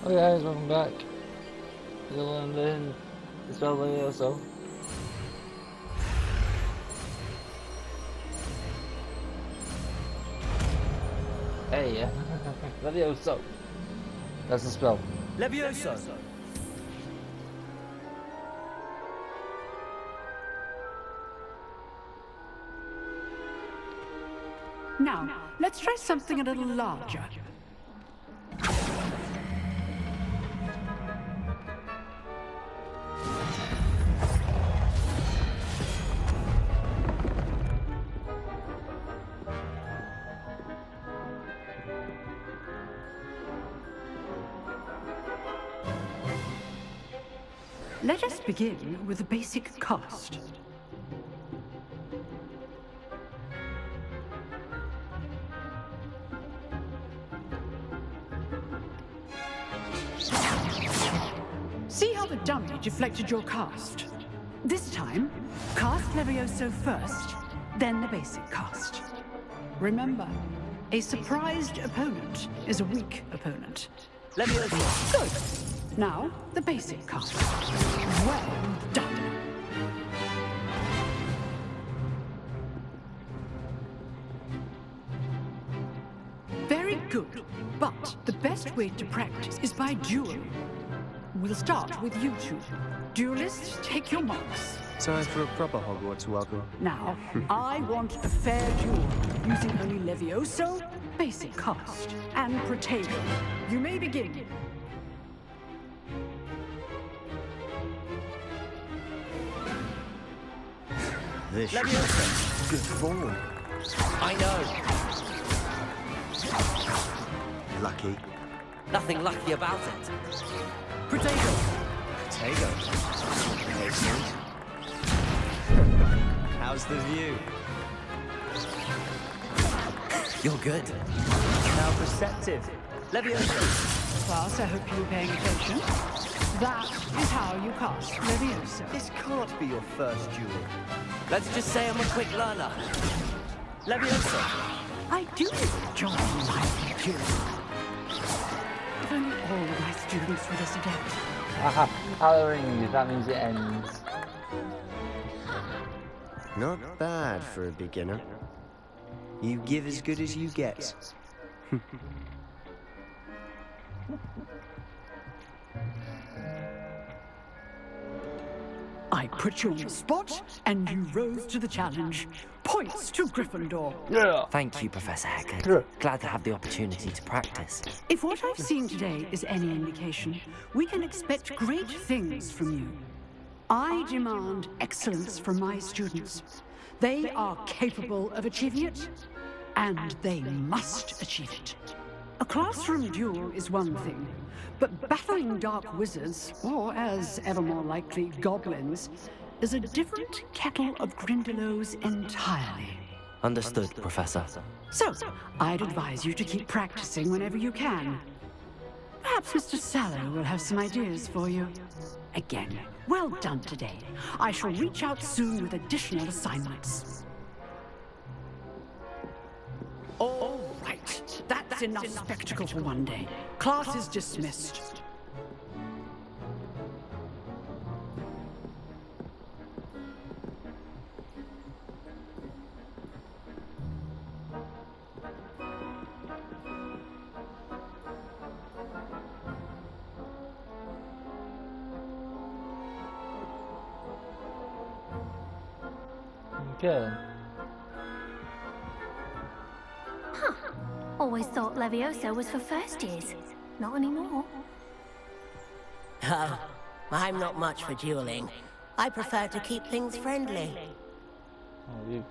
Hey guys, welcome back. We're learning the spell Levioso. Hey, yeah. Levioso. That's the spell. Levioso. Now, let's try something a little larger. Let us begin with the basic cast. See how the dummy deflected your cast? This time, cast Levioso first, then the basic cast. Remember, a surprised opponent is a weak opponent. Levioso. Good. Now, the basic cast. Well done. Very good. But the best way to practice is by dueling. We'll start with you two. Duelists, take your marks. Time for a proper Hogwarts welcome. Now, I want a fair duel, using only Levioso, basic cast, and Protego. You may begin. This Levioso. good form. I know. Lucky. Nothing lucky about it. Protego. Potato. Excellent. How's the view? You're good. How perceptive. Levioso. Class, I hope you were paying attention. That is how you cast Levioso. This can't be your first duel. Let's just say I'm a quick learner. Levioso. I do enjoy my duel. If only all of my students were this adept. Aha, Halloween, that means it ends. Not bad for a beginner. You give as good as you get. I put you on the spot, and you rose to the challenge. Points to Gryffindor. Yeah. Thank you, Professor Hecker. Yeah. Glad to have the opportunity to practice. If what I've seen today is any indication, we can expect great things from you. I demand excellence from my students. They are capable of achieving it, and they must achieve it. A classroom duel is one thing, but battling dark wizards, or as ever more likely, goblins, is a different kettle of Grindylows entirely. Understood, Professor. So, I'd advise you to keep practicing whenever you can. Perhaps Mr. Sallow will have some ideas for you. Again, well done today. I shall reach out soon with additional assignments. All right, that's enough spectacle for one day. Class is dismissed. Okay. Always thought Levioso was for first years. Not anymore. Oh, I'm not much for dueling. I prefer to keep things friendly. Oh, you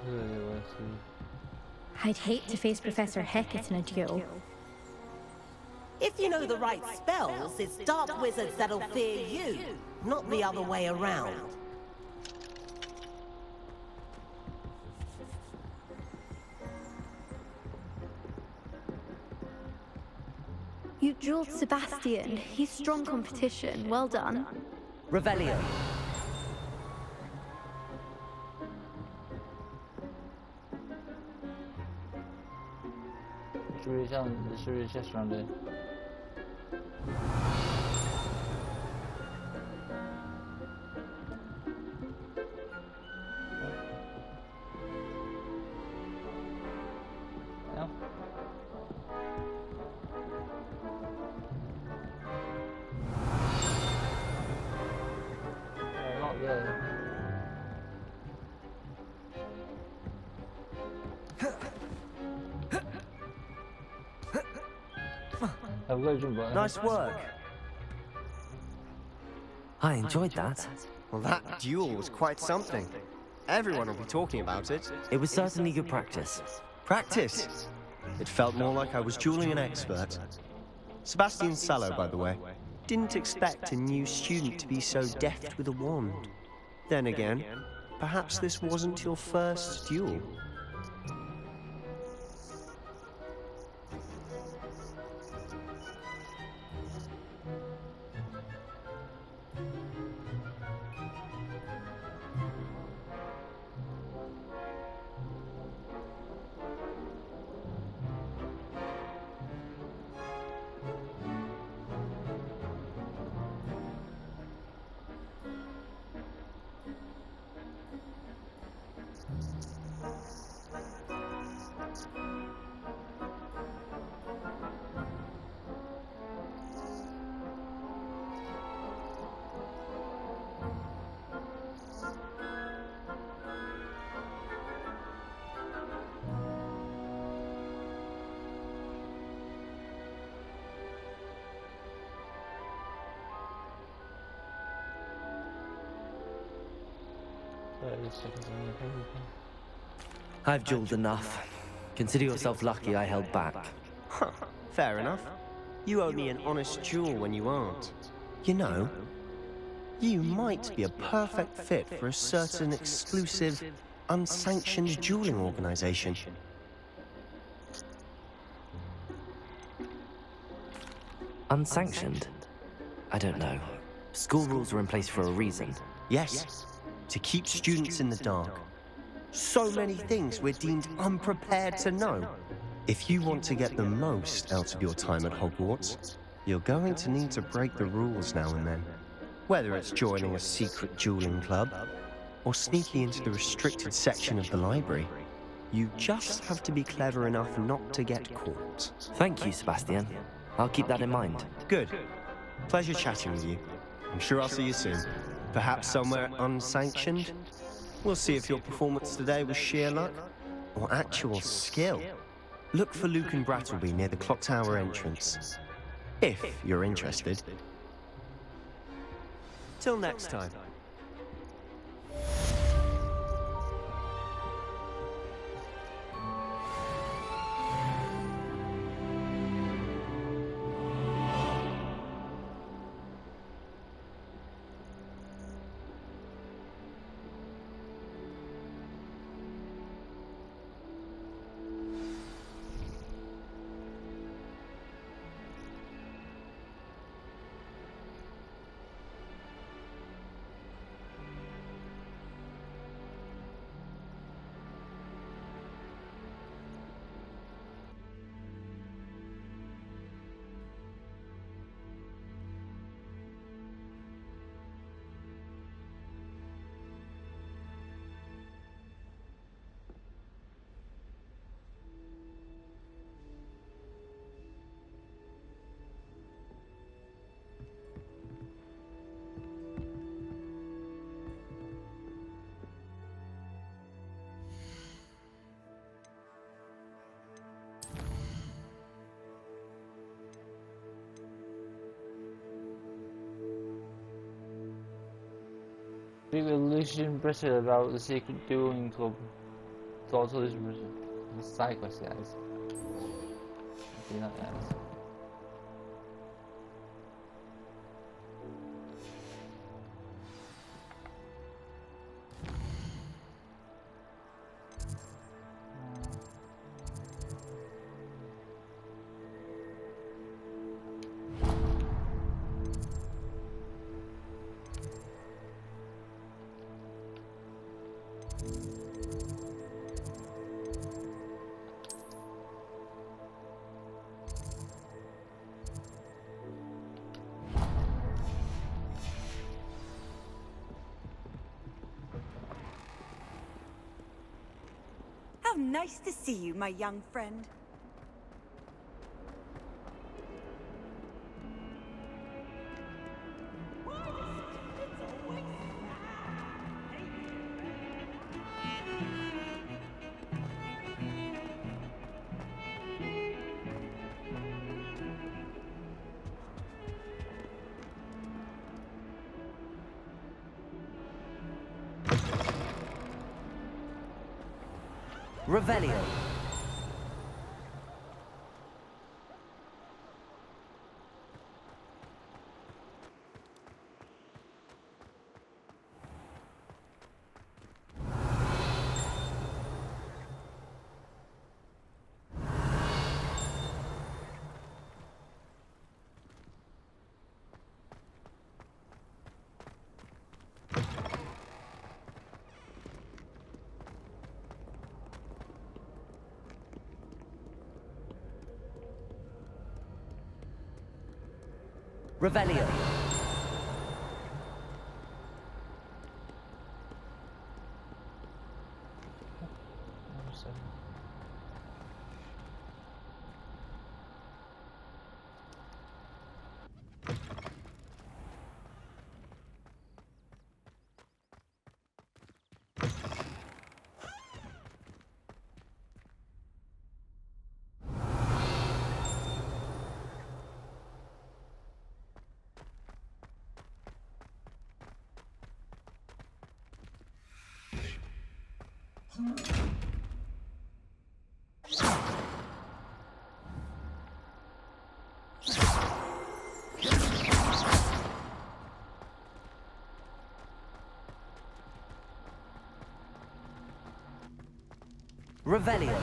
really want to. I'd hate to face Professor Hecat in a duel. If you know the right spells, it's dark wizards that'll fear you, not the other way around. You dueled Sebastian. He's strong competition. Well done. Revelio. Should we chest around here? I've got you, bro. Nice work. I enjoyed that. Well, that duel was quite something. Everyone will be talking about it. It was certainly good practice. Practice. It felt more like I was dueling an expert. Sebastian Sallow, by the way. Didn't expect a new student to be so deft with a wand. Then again, perhaps this wasn't your first duel. I've dueled enough. Consider yourself lucky I held back. Fair enough. You owe me an honest duel when you aren't. You know, you might be a perfect fit for a certain exclusive, unsanctioned dueling organization. Unsanctioned? I don't know. School rules are in place for a reason. Yes, to keep students in the dark. So many things we're deemed unprepared to know. If you want to get the most out of your time at Hogwarts, you're going to need to break the rules now and then. Whether it's joining a secret dueling club, or sneaking into the restricted section of the library, you just have to be clever enough not to get caught. Thank you, Sebastian. I'll keep that in mind. Good. Pleasure chatting with you. I'm sure I'll see you soon. Perhaps somewhere unsanctioned? We'll see if your performance today was sheer luck or actual skill. Look for Luke and Brattleby near the clock tower entrance, if you're interested. Till next time. Revolution Brazil about the secret dueling club. Totalism Brazil. The cyclist guys. Do not guys. How nice to see you, my young friend. Revelio. Revelio. Revelio.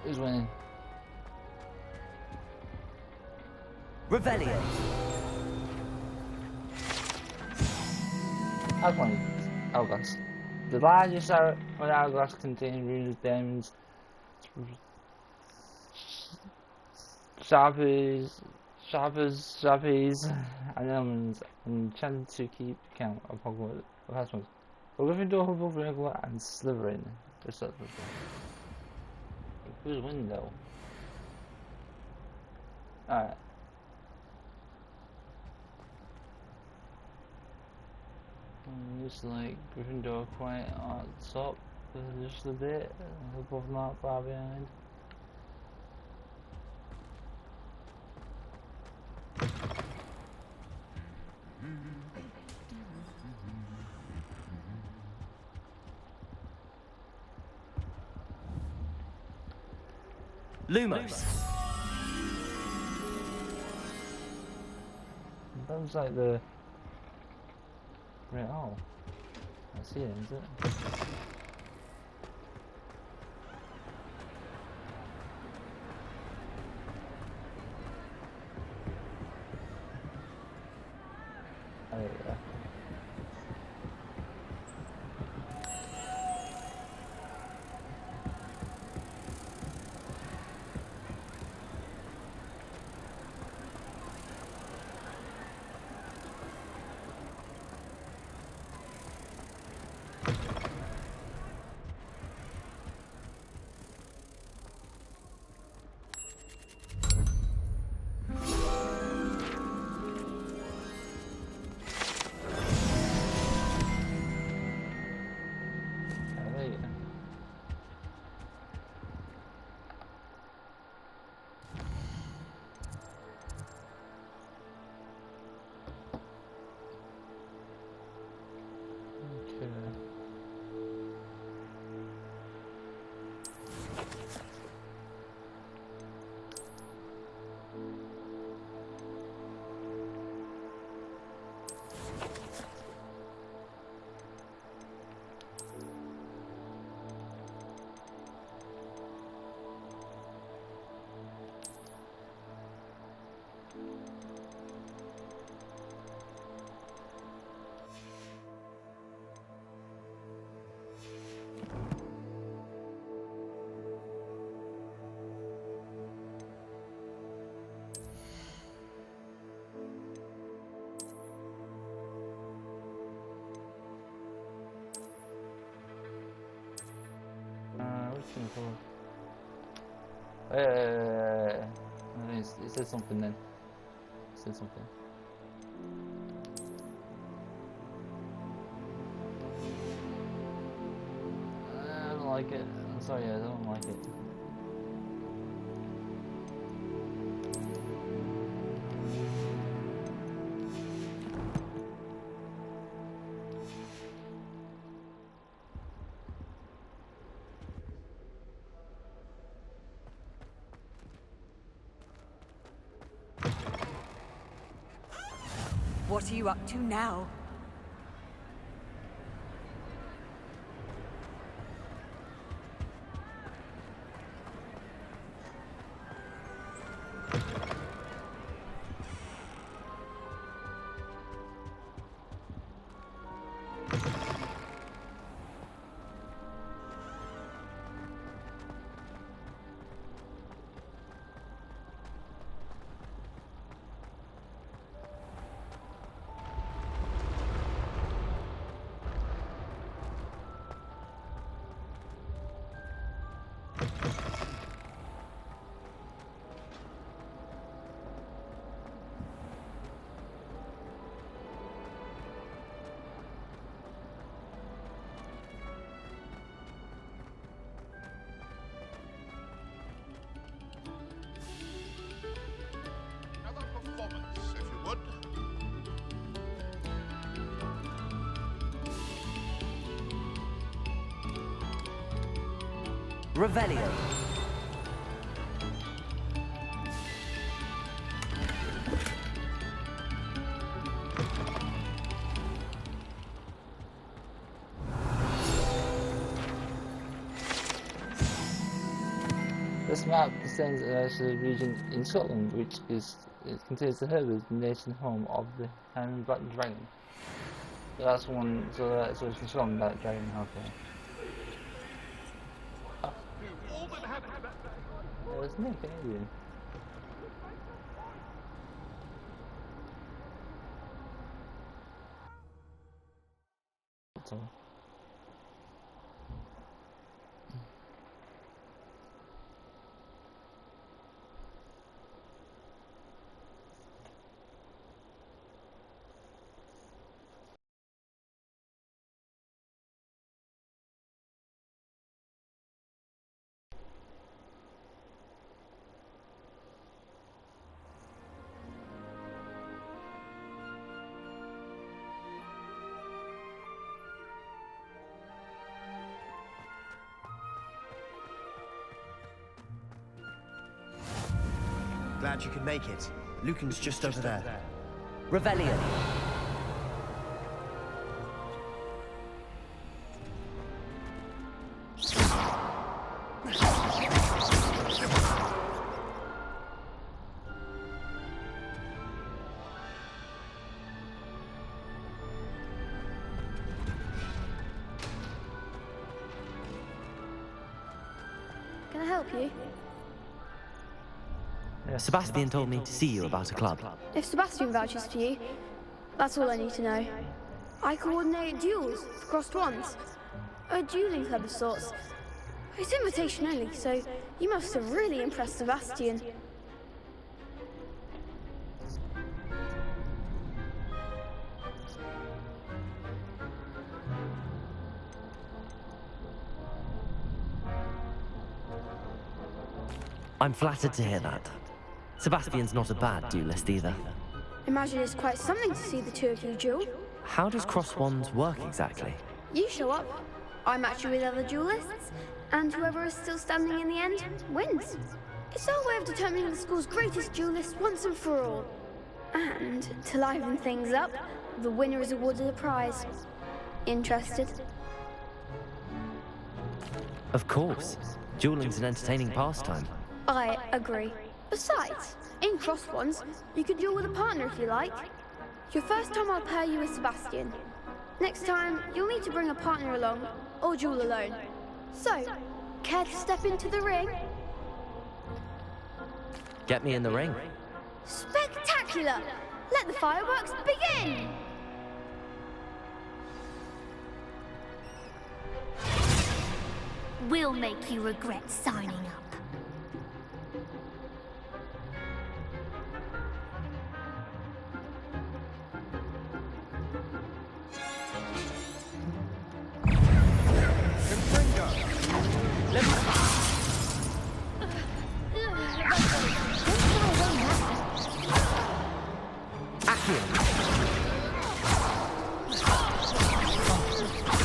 Who's winning? Revelio. How's one? Hourglass. The largest hourglass contains runes, diamonds, sharpies, and elements, and enchanted to keep count of Hogwarts. Last one. We're going to do Hufflepuff and Slytherin. Just that. Who's winning though? Alright. Just like Gryffindor quite at the top, just a bit, above not far behind. Lumos. That was like the... Right, oh. I see it, is it? Oh, yeah. question for. It said something then. It said something. I don't like it. I'm sorry, I don't like it. What are you up to now? Revelio. This map descends to the region in Scotland, which is considers the Herbert nation home of the Hand Black Dragon. So that's one. So it's in Scotland, Black Dragon. Okay. It's not Canadian. That's all. Glad you could make it. Lucan's just over there. Revelio. Can I help you? Sebastian told me to see you about a club. If Sebastian vouches for you, that's all I need to know. I coordinate duels for crossed wands. A dueling club of sorts. It's invitation only, so you must have really impressed Sebastian. I'm flattered to hear that. Sebastian's not a bad duelist either. Imagine it's quite something to see the two of you duel. How does cross wands work exactly? You show up, I match you with other duelists, and whoever is still standing in the end wins. It's our way of determining the school's greatest duelist once and for all. And to liven things up, the winner is awarded a prize. Interested? Of course. Dueling's an entertaining pastime. I agree. Besides, in cross wands, you can duel with a partner if you like. Your first time I'll pair you with Sebastian. Next time, you'll need to bring a partner along, or duel alone. So, care to step into the ring? Get me in the ring. Spectacular! Let the fireworks begin! will make you regret signing up.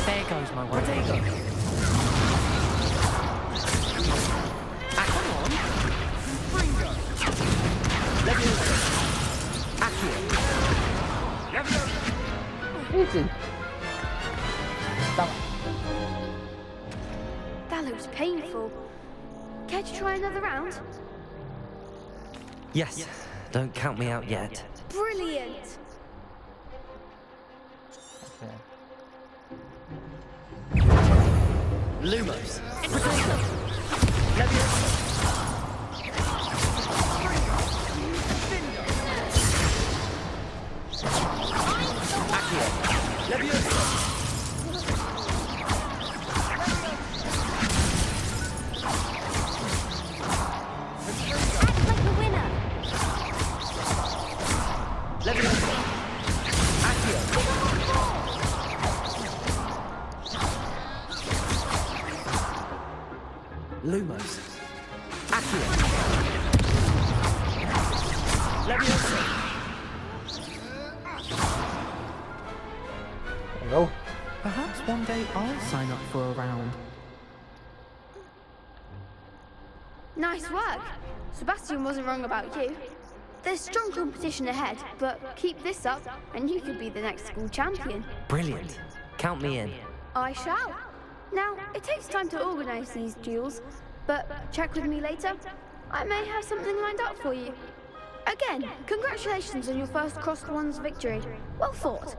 There goes my one. There you go. Come on. Easy. That looks painful. Care to try another round? Yes. Don't count me out yet. Brilliant! Okay. Lumos. Potato. Leviosa. Accio. Leviosa. Act like a winner. Leviosa. Accio. Lumos. Accio. Leviosa. Hello. Perhaps one day I'll sign up for a round. Nice work. Sebastian wasn't wrong about you. There's strong competition ahead, but keep this up and you could be the next school champion. Brilliant. Count me in. I shall. Now, it takes time to organise these duels, but check with me later. I may have something lined up for you. Again, congratulations on your first Crossed Ones victory. Well fought.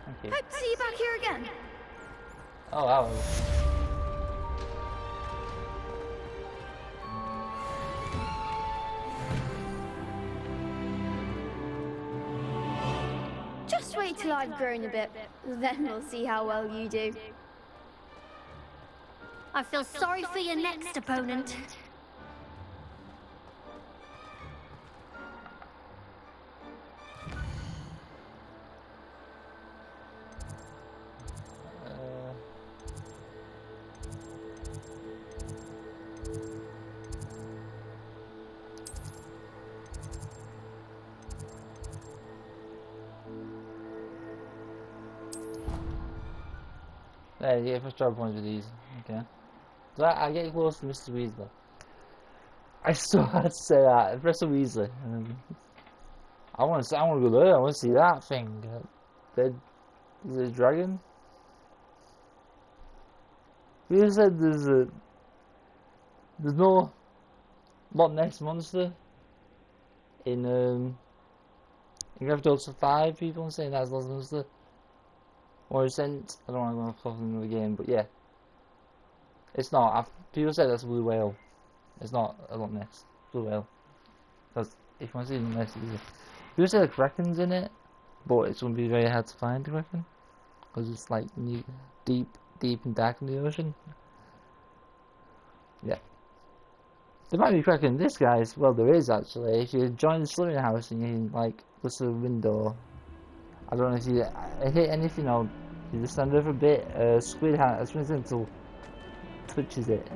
Thank you. Hope to see you back here again. Oh, wow. Just wait till I've grown a bit, then we'll see how well you do. I feel sorry for your next opponent. There you get first job points with these. Okay. So I get close to Mr. Weasley. I still had to say that. Mr. Weasley. I want to go there. I want to see that thing. Is it a dragon? You said there's no Loch Ness monster in Gravity 5. People are saying that's Loch Ness monster. Or Ascent. I don't want to go off another game, but yeah. It's not. People say that's a blue whale. It's not a Loch Ness. Blue whale. Because if you want to see Loch Ness, people say the Kraken's in it, but it's going to be very hard to find the Kraken. Because it's like deep and dark in the ocean. Yeah. There might be Kraken in this, guys. Well, there is actually. If you join the Slimming House and you can, like, look through the window. I don't know if you hit anything or you just stand over a bit. Squid hat, swings until twitches it.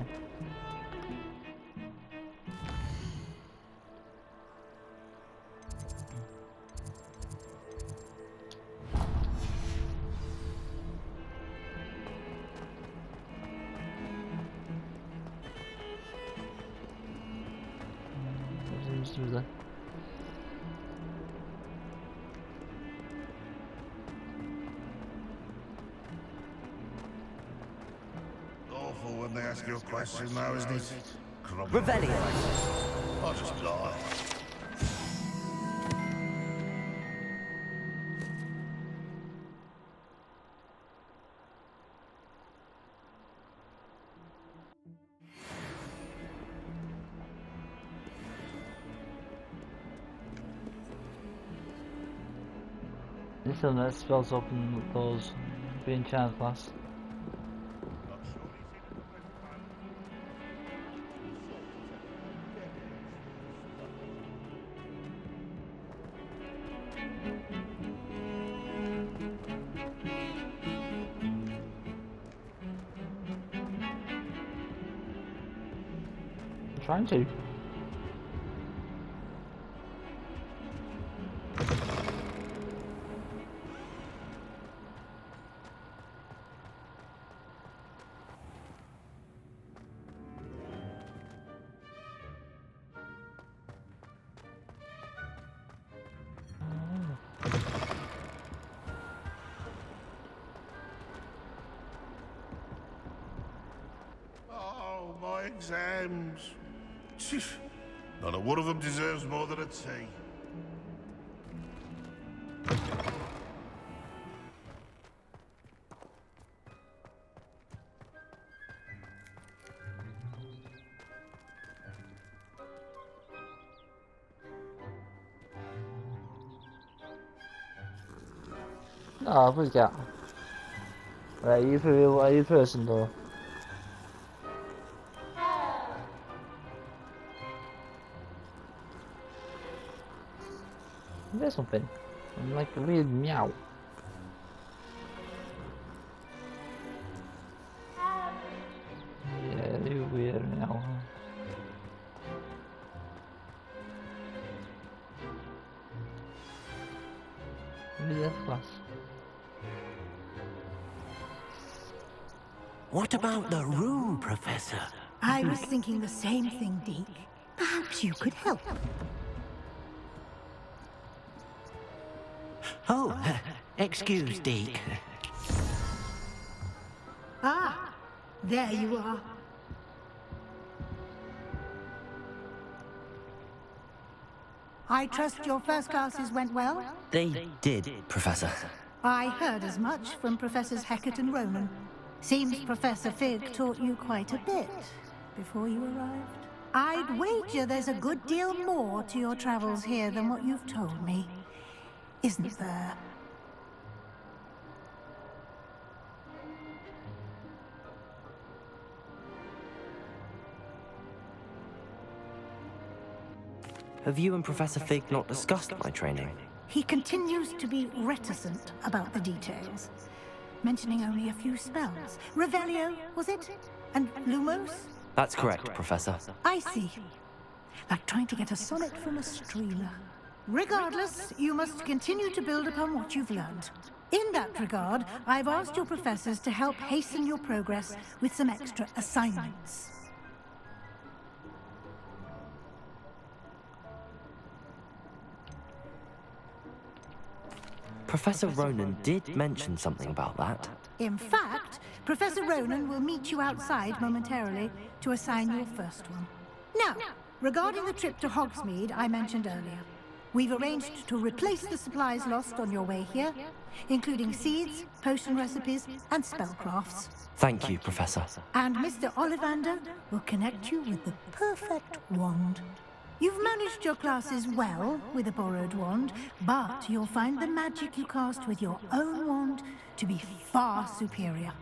Awful when they ask you a question now, isn't it? Revelio. I'll just lie. This one that spells open those being child class. Not Trying to. Oh, my exams. Not a one of them deserves more than a tea. Ja, brukar. Jag är ju person då. There's something. Like a weird meow. Yeah, they're weird meow. What about the room, Professor? I was thinking the same thing, Deke. Perhaps you could help. Oh, excuse, Deke. Ah, there you are. I trust your first classes went well? They did, Professor. I heard as much from Professors Hecat and Ronan. Seems Professor Fig taught you quite a bit before you arrived. I'd wager there's a good deal more to your travels here than what you've told me. Isn't there? Have you and Professor Fig not discussed my training? He continues to be reticent about the details, mentioning only a few spells. Revelio, was it? And Lumos? That's correct, Professor. I see. Like trying to get a sonnet from a streeler. Regardless, you must continue to build upon what you've learned. In that regard, I've asked your professors to help hasten your progress with some extra assignments. Professor Ronan did mention something about that. In fact, Professor Ronan will meet you outside momentarily to assign your first one. Now, regarding the trip to Hogsmeade I mentioned earlier, we've arranged to replace the supplies lost on your way here, including seeds, potion recipes, and spellcrafts. Thank you, Professor. And Mr. Ollivander will connect you with the perfect wand. You've managed your classes well with a borrowed wand, but you'll find the magic you cast with your own wand to be far superior.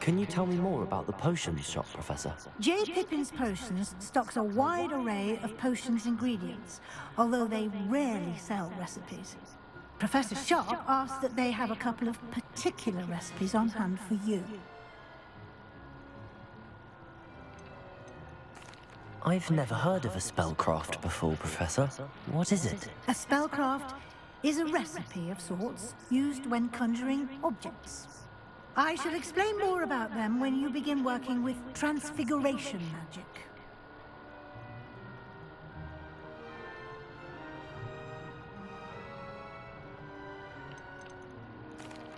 Can you tell me more about the potions shop, Professor? J. Pippin's Potions stocks a wide array of potions ingredients, although they rarely sell recipes. Professor Sharp asks that they have a couple of particular recipes on hand for you. I've never heard of a spellcraft before, Professor. What is it? A spellcraft is a recipe of sorts used when conjuring objects. I shall explain more about them when you begin working with transfiguration magic.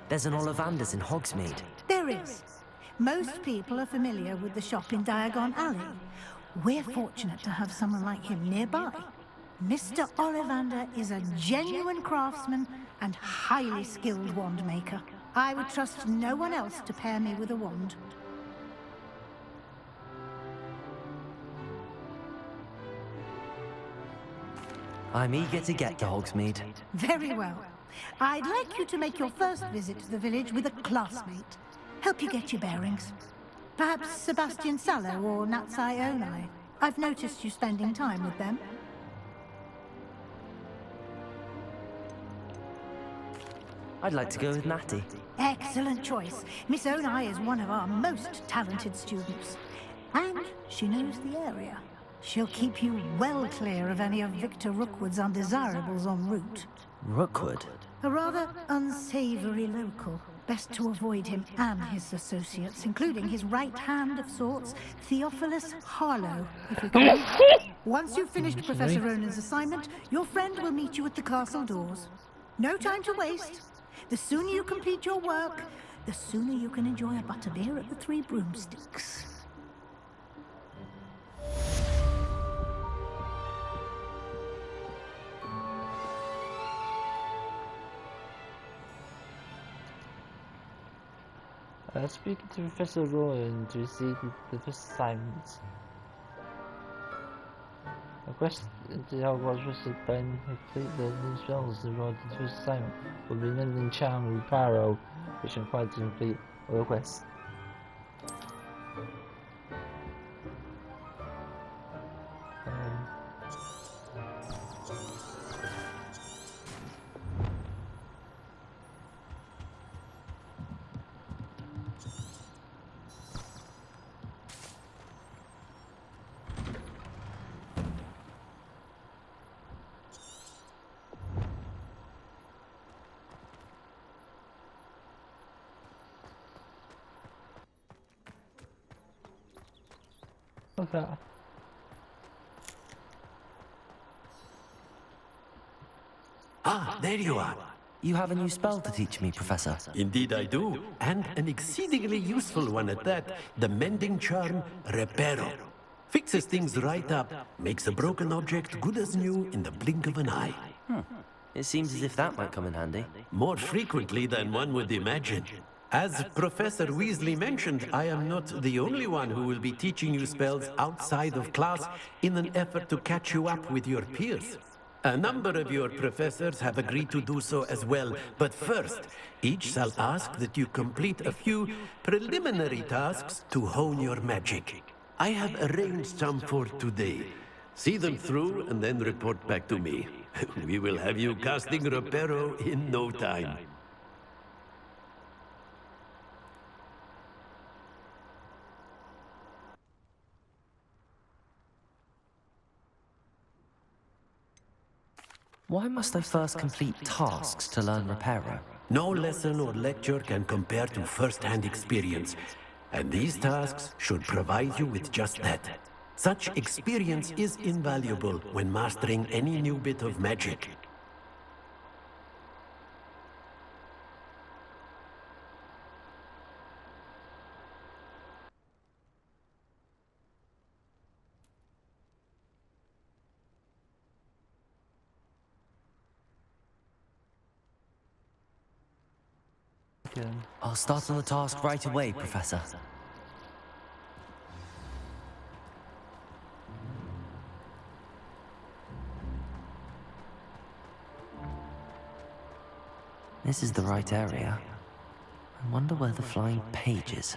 There's an Ollivander's in Hogsmeade. There is. Most people are familiar with the shop in Diagon Alley. We're fortunate to have someone like him nearby. Mr. Ollivander is a genuine craftsman and highly skilled wand maker. I would trust no one else to pair me with a wand. I'm eager to get to Hogsmeade. Very well. I'd like you to make your first visit to the village with a classmate. Help you get your bearings. Perhaps Sebastian Sallow or Natsai Onai. I've noticed you spending time with them. I'd like to go with Natty. Excellent choice. Miss Onai is one of our most talented students. And she knows the area. She'll keep you well clear of any of Victor Rookwood's undesirables en route. Rookwood? A rather unsavory local. Best to avoid him and his associates, including his right hand of sorts, Theophilus Harlow, if you can. Once you've finished Professor Ronan's assignment, your friend will meet you at the castle doors. No time to waste. The sooner you complete your work, the sooner you can enjoy a butterbeer at the Three Broomsticks. Speaking to Professor Rowan to receive the first assignment. A quest to Hogwarts Professor Ben complete the new spells to reward the first assignment will be Mending Charm and Reparo, which are required to complete other quests. Okay. Ah, there you are. You have a new spell to teach me, Professor. Indeed I do, and an exceedingly useful one at that. The Mending Charm Reparo. Fixes things right up, makes a broken object good as new in the blink of an eye. It seems as if that might come in handy. More frequently than one would imagine. As Professor Weasley mentioned, I am not the only one who will be teaching you spells outside of class in an effort to catch you up with your peers. A number of your professors have agreed to do so as well, but first, each shall ask that you complete a few preliminary tasks to hone your magic. I have arranged some for today. See them through and then report back to me. We will have you casting Reparo in no time. Why must I first complete tasks to learn Reparo? No lesson or lecture can compare to first-hand experience, and these tasks should provide you with just that. Such experience is invaluable when mastering any new bit of magic. I'll start on the task right away, Professor. This is the right area. I wonder where the flying page is.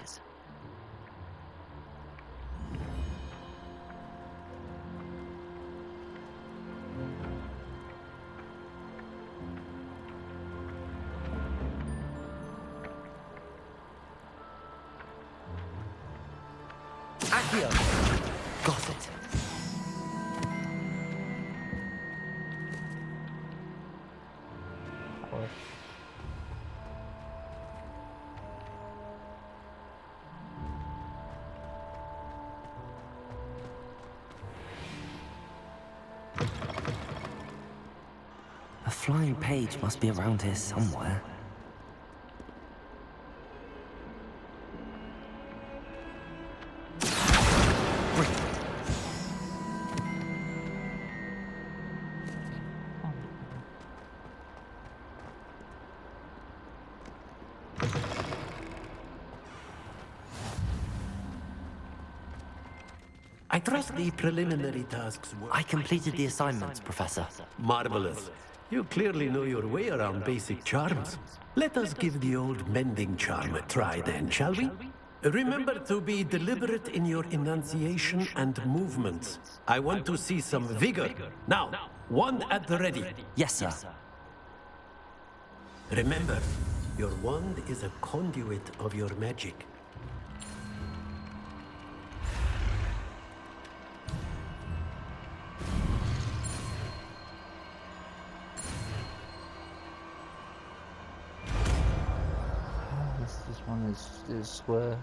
Got it. A flying page must be around here somewhere. I trust the preliminary tasks were... I completed the assignments, Professor. Marvelous. You clearly know your way around basic charms. Let us give the old Mending Charm a try then, shall we? Remember to be deliberate in your enunciation and movements. I want to see some vigor. Now, one at the ready. Yes, sir. Remember, Your wand is a conduit of your magic. This one is square.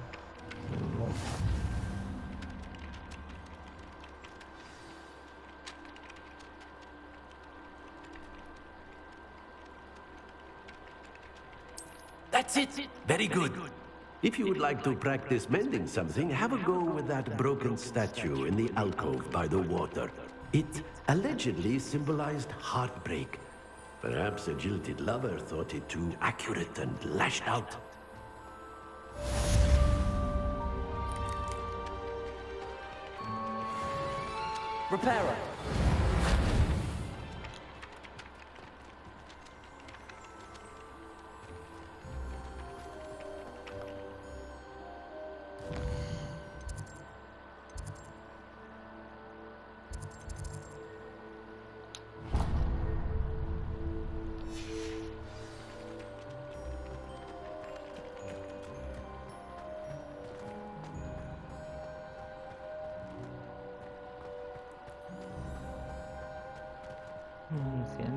That's it. Very good. If you would like to practice mending something, have a go with that broken statue in the alcove by the water. It allegedly symbolized heartbreak. Perhaps a jilted lover thought it too accurate and lashed out. Repairer.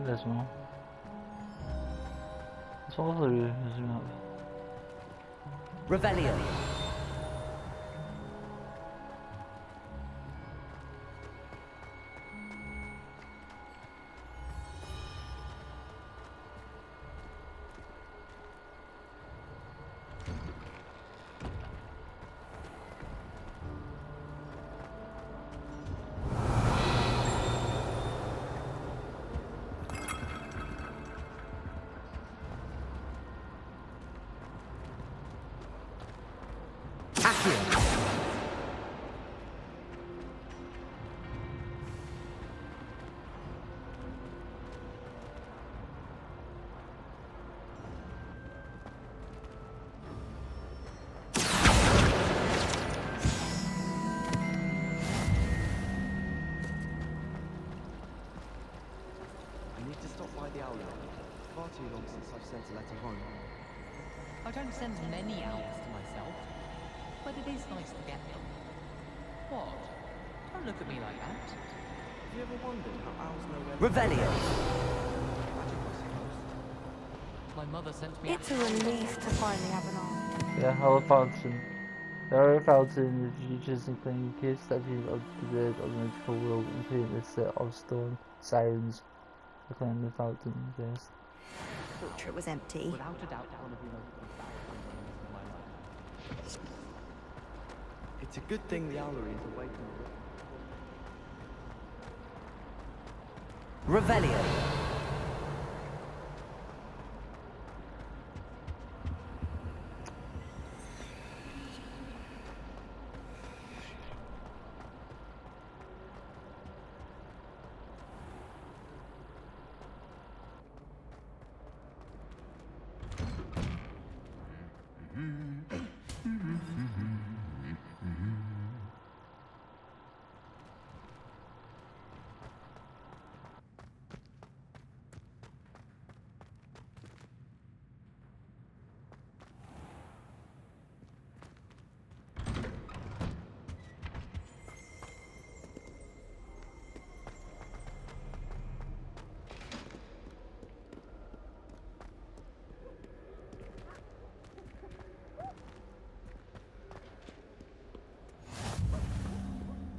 This one. It's all over you, isn't it? Revelio. I don't send many owls to myself, but it is nice to get them. What? Don't look at me like that. Have you ever wondered how owls know where... Revelio. My mother sent me... It's a relief to finally have an owl. Yeah, how a fountain. There are a fountain if you just including kids that you of the dead of the magical world, including the set of storm sirens. Reclaim the fountain, yes. Thought it was empty. Without a doubt, one of the most profound moments in my life. It's a good thing the owlery is awake and Revelio.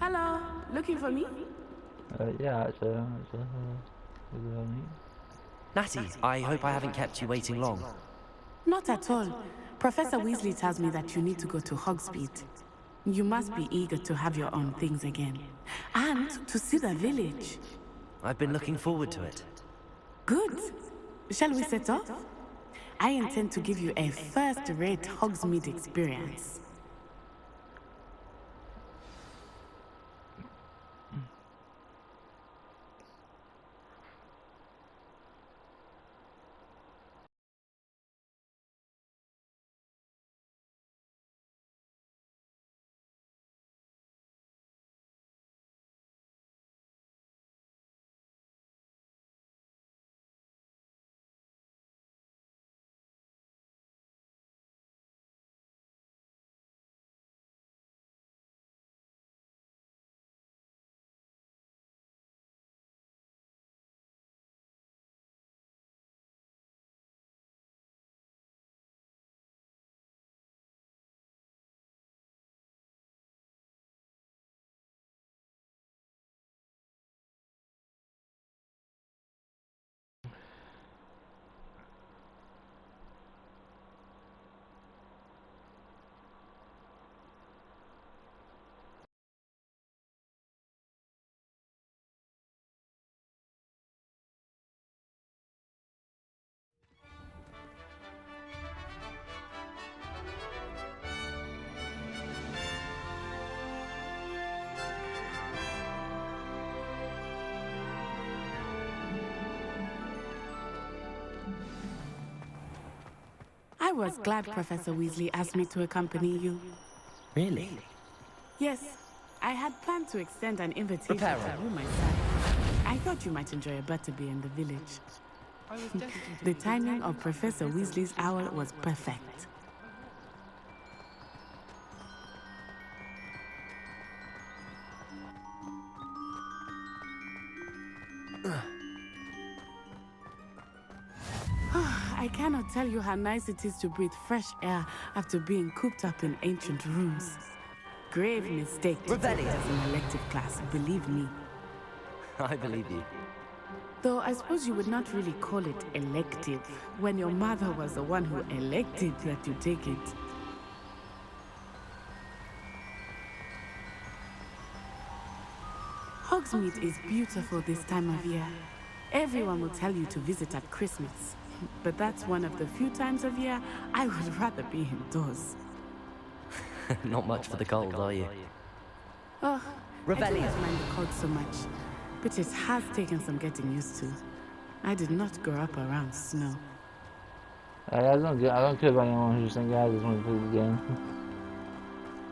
Hello, looking for me? Yeah, actually. Natty, I hope I haven't kept you waiting long. Not at all. Professor Weasley tells me that you need to go to Hogsmeade. You must be eager to have your own things again. And to see the village. I've been looking forward to it. Good. Shall we set off? I intend to give you a first-rate Hogsmeade experience. I was glad Professor Weasley asked me to accompany you. Really? Yes, I had planned to extend an invitation Prepare to you myself. I thought you might enjoy a butterbeer in the village. The timing of Professor Weasley's owl was perfect. I cannot tell you how nice it is to breathe fresh air after being cooped up in ancient rooms. Grave mistake to take as an elective class, believe me. I believe you. Though I suppose you would not really call it elective when your mother was the one who elected that you take it. Hogsmeade is beautiful this time of year. Everyone will tell you to visit at Christmas. But that's one of the few times of year I would rather be indoors. Not much for the cold, are you? Oh, Rebellion. I don't mind the cold so much, but it has taken some getting used to. I did not grow up around snow. I don't care about anyone who's saying, "I just want to play the game."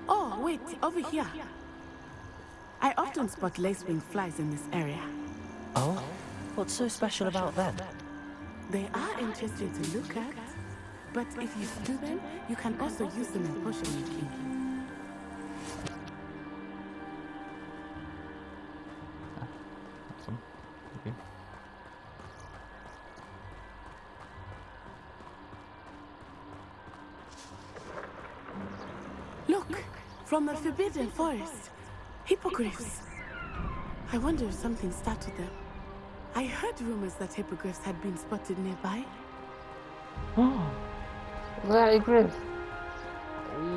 Oh, wait, over here. I often spot lacewing flies in this area. Oh? What's so special about them? They are interesting to look at, but if you stew them, you can also use them in potion making. Awesome. Okay. Look, from the Forbidden Forest, hippogriffs. I wonder if something startled them. I heard rumors that hippogriffs had been spotted nearby. Oh, that a griff!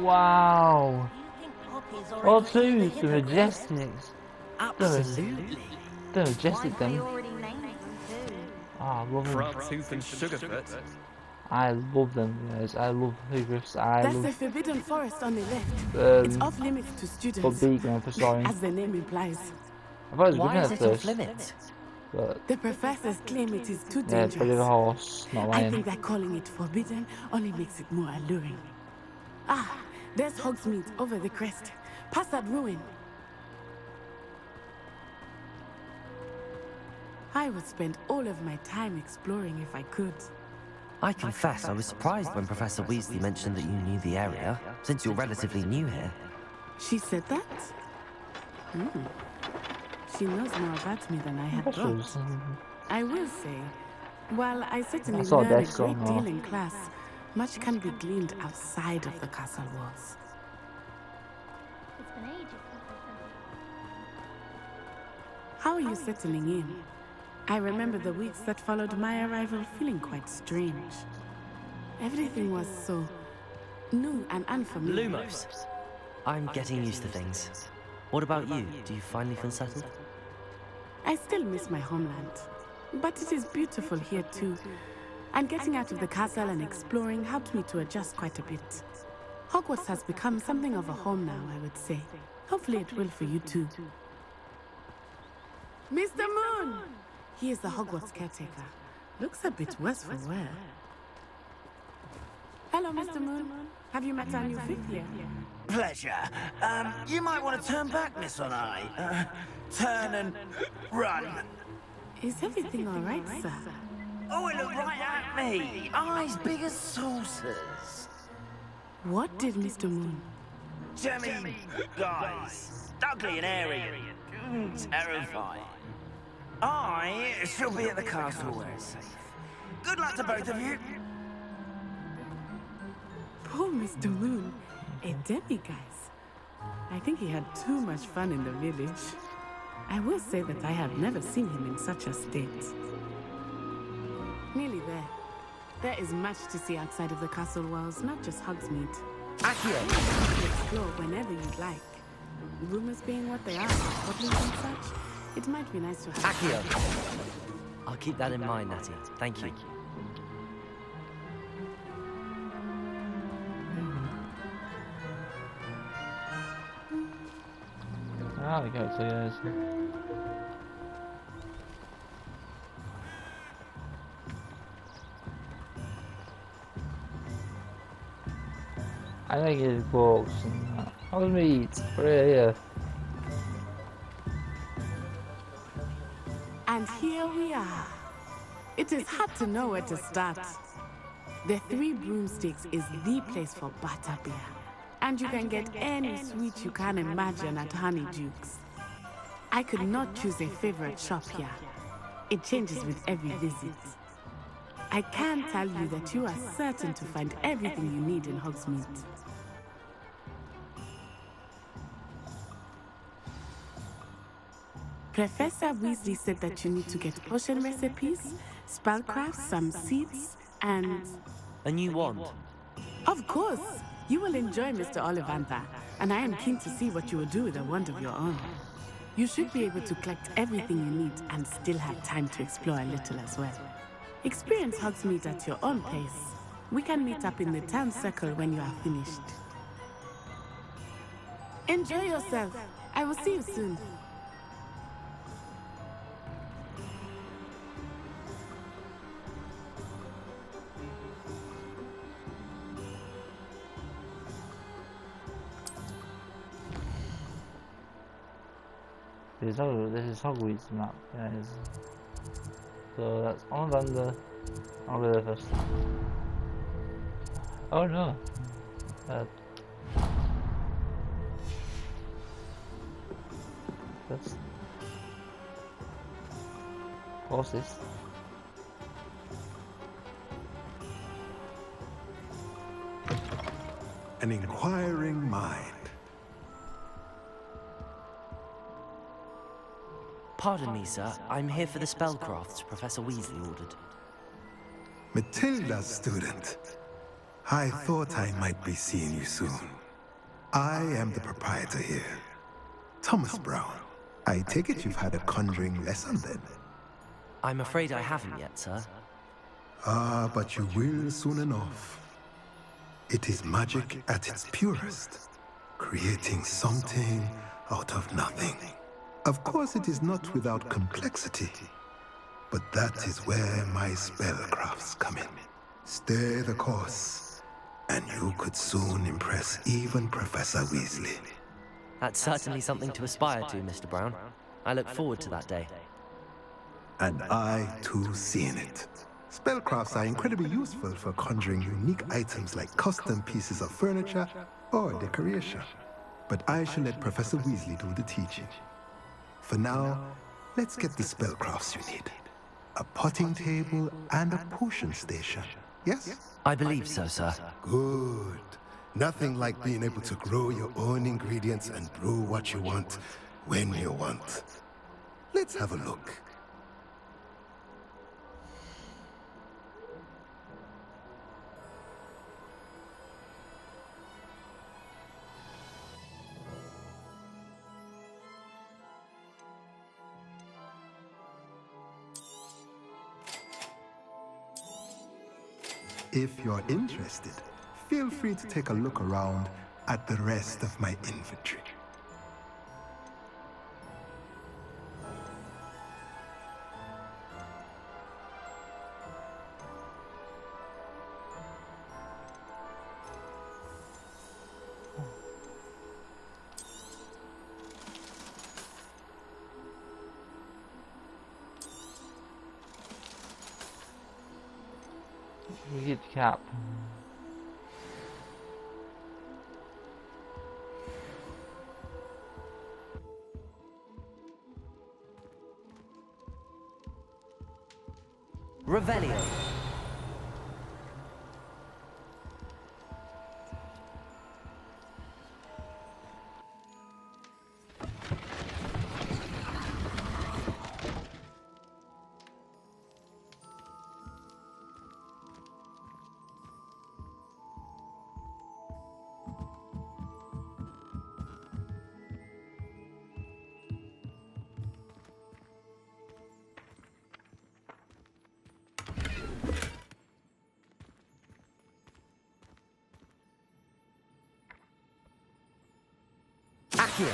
Wow! Oh, two, the Majestics. Absolutely. The Majestic then. I love them. Frogtooth and Sugarfoot. I love them, guys. I love hippogriffs. That's the Forbidden Forest on the left. It's off limits to students, for beacon, for sorry. as the name implies. I thought it was Why good is at it off first. limits? But The professors claim it is too yeah, dangerous. it's probably the horse, not I lion. think that calling it forbidden only makes it more alluring. Ah, there's Hogsmeade over the crest. Past that ruin. I would spend all of my time exploring if I could. I confess I was surprised when Professor Weasley mentioned that you knew the area, since you're relatively new here. She said that? She knows more about me than I had thought. I will say, while I certainly saw learn a that song, great deal in class, much can be gleaned outside of the castle walls. It's been ages since I sent How are you settling in? I remember the weeks that followed my arrival feeling quite strange. Everything was so new and unfamiliar. Lumos. I'm getting used to things. What about you? Do you finally feel settled? I still miss my homeland, but it is beautiful here too. And getting out of the castle and exploring helped me to adjust quite a bit. Hogwarts has become something of a home now, I would say. Hopefully it will for you too. Mr. Moon! He is the Hogwarts caretaker. Looks a bit worse for wear. Hello, Mr. Moon. Have you met our new fifth year? Pleasure. You might want to turn back, Miss On-Eye. Turn and run. Is everything all right, sir? Oh, it looked right at me. Eyes big as saucers. What did Mr. Moon? Jemmy, guys. Ugly and airy. Terrifying. I shall be at the castle where it's safe. Good luck to both of you. Poor Mr. Moon. A demiguise. I think he had too much fun in the village. I will say that I have never seen him in such a state. Nearly there. There is much to see outside of the castle walls, not just Hogsmeade. Accio! You can explore whenever you'd like. Rumors being what they are, goblins and such, it might be nice to have... Accio! I'll keep that in mind, Natty. Thank you. Ah, we go, so yes. I think it's books and that. Hogsmeade, we're here. And here we are. It is hard to know where to start. The Three Broomsticks is the place for butterbeer. And you can get any sweet you can imagine at Honeydukes. I could not choose a favorite shop here. It changes with every visit. I can tell you that you are certain to find everything you need in Hogsmeade. Professor Weasley said that you need to get potion recipes, spellcraft, some seeds, and... A new wand? Of course! You will enjoy Mr. Ollivander, and I am keen to see what you will do with a wand of your own. You should be able to collect everything you need and still have time to explore a little as well. Experience Hogsmeade at your own pace. We can meet up in the town circle when you are finished. Enjoy yourself. I will see you soon. This is Hogwarts map, guys. So that's Ollivander. I'll go there first. Oh no! That's horses. An inquiring mind. Pardon me, sir. I'm here for the spellcrafts Professor Weasley ordered. Matilda's student. I thought I might be seeing you soon. I am the proprietor here, Thomas Brown. I take it you've had a conjuring lesson then? I'm afraid I haven't yet, sir. Ah, but you will soon enough. It is magic at its purest, creating something out of nothing. Of course, it is not without complexity, but that is where my spellcrafts come in. Stay the course, and you could soon impress even Professor Weasley. That's certainly something to aspire to, Mr. Brown. I look forward to that day. And I, too, seeing it. Spellcrafts are incredibly useful for conjuring unique items like custom pieces of furniture or decoration. But I shall let Professor Weasley do the teaching. For now, let's get the spellcrafts you need. A potting table and a potion station, yes? I believe so, sir. Good. Nothing like being able to grow your own ingredients and brew what you want, when you want. Let's have a look. If you're interested, feel free to take a look around at the rest of my inventory. We get the cap. Revelio. Accio.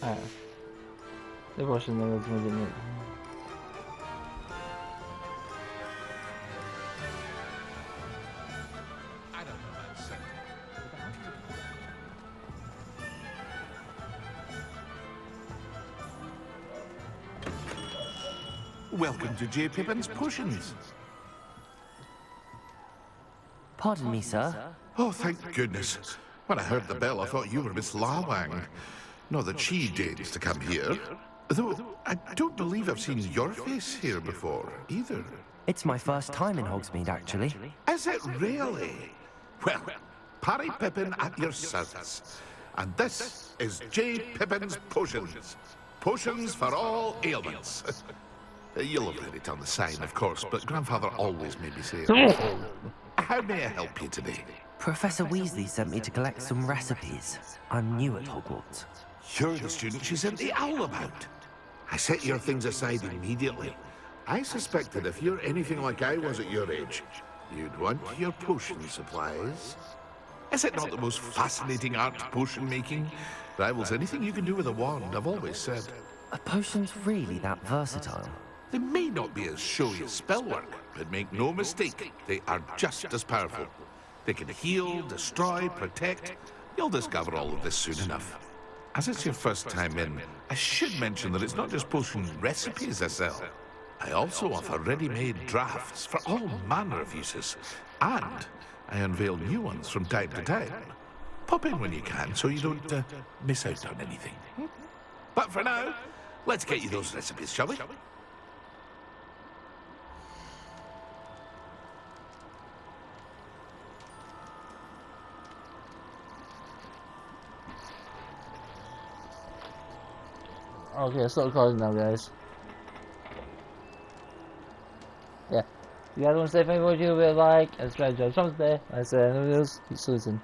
Alright. Det var inte något som är nu. Welcome to J. Pippin's Potions. Pardon me, sir. Oh, thank goodness. When I heard the bell, I thought you were Miss Lawang. Not that she deigns to come here. Though, I don't believe I've seen your face here before, either. It's my first time in Hogsmeade, actually. Is it really? Well, Parry Pippin at your service. And this is J. Pippin's Potions. Potions for all ailments. You'll have read it on the sign, of course, but Grandfather always made me say it. How may I help you today? Professor Weasley sent me to collect some recipes. I'm new at Hogwarts. You're the student she sent the owl about. I set your things aside immediately. I suspected if you're anything like I was at your age, you'd want your potion supplies. Is it not the most fascinating art, potion making? Rivals anything you can do with a wand, I've always said. Are potions really that versatile? They may not be as showy as spellwork, but make no mistake, they are just as powerful. They can heal, destroy, protect. You'll discover all of this soon enough. As it's your first time in, I should mention that it's not just potion recipes I sell. I also offer ready-made drafts for all manner of uses. And I unveil new ones from time to time. Pop in when you can so you don't miss out on anything. But for now, let's get you those recipes, shall we? Okay, stop recording now, guys. Yeah. You guys want to say thank you for watching, like, and subscribe to our channel today. I say, no videos, keep saluting.